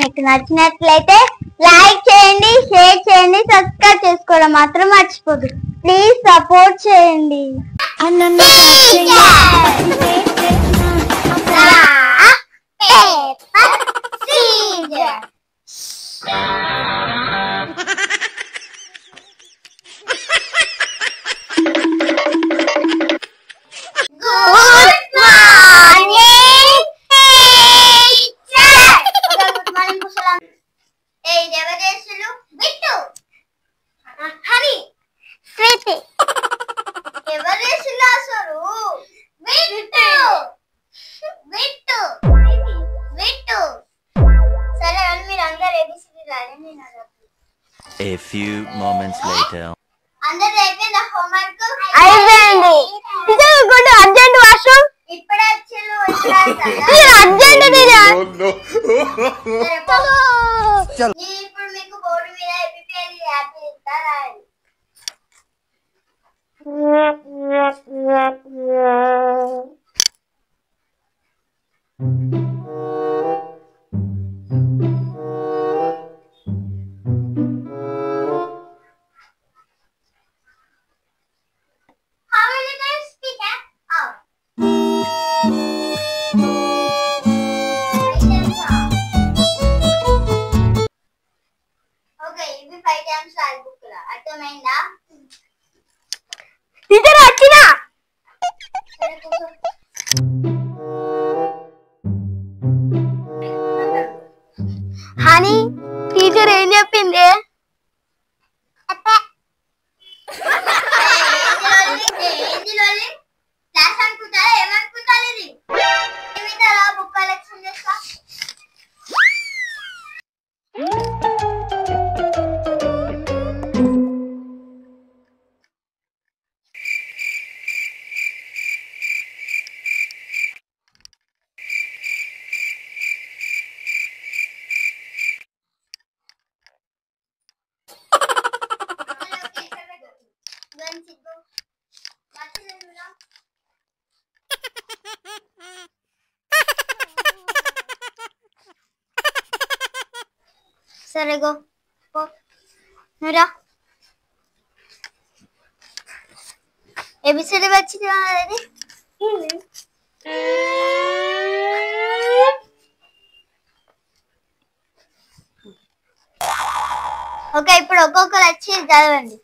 మీకు నచ్చినట్లయితే లైక్ చేయండి, షేర్ చేయండి, సబ్స్క్రైబ్ చేసుకోవడం మాత్రం మర్చిపోదు. ప్లీజ్ సపోర్ట్ చేయండి. A few moments later. అందరూ అయిపోయిందా హోంవర్క్? అయిపోయింది. Teacher good urgent washroom. ఇప్పుడే వచ్చేలు అర్జెంట్ టీచర్. చలో. ఇప్పుడు మీకు బోర్డు మీద ఏపీఎల్ యాప్ ఇస్తారా? టీచర్ వచ్చినా హనీ టీచర్ ఏం చెప్పింది? సరే గో నువ్వురా. ఏబిసిడి వచ్చింది అది. ఓకే ఇప్పుడు ఒక్కొక్కరు వచ్చి చదవండి.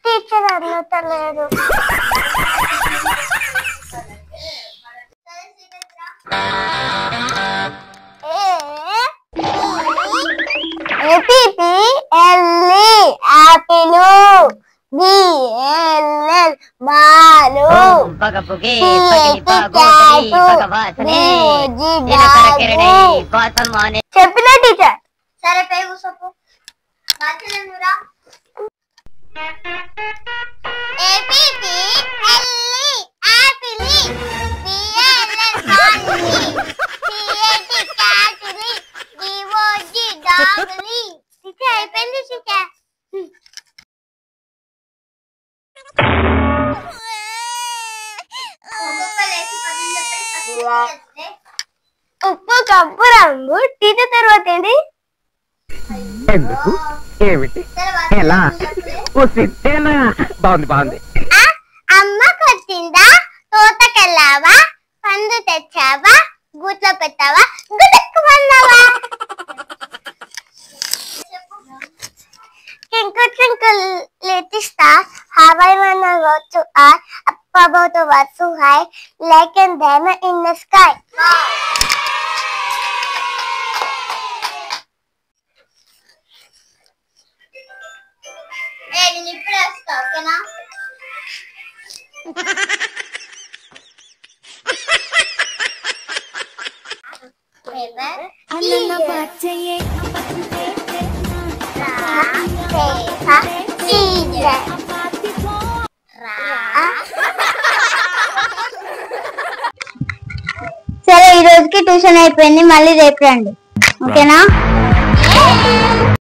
టీచర్ అందుతలేదు. చెప్పిన టీచర్. సరే పై కూసోపు. అయిపోయింది టీచర్. ఉప్పు కప్పు రంగు టీచర్ తర్వాత ఏంటి? ఎందుకు ఏమిటి ఎలా బాగుంది బాగుంది. అమ్మ కొట్టిందా? తోటకెళ్ళావా? పండు తెచ్చావా? గూట్లో పెట్టావా? గుటక్కు పన్నావా? Twinkle twinkle little star, how I wanna go to art up above the world so high, like a diamond in the sky. Hey, you need to stop, can I? సరే ఈ రోజుకి ట్యూషన్ అయిపోయింది, మళ్ళీ రేపు రండి. ఓకేనా?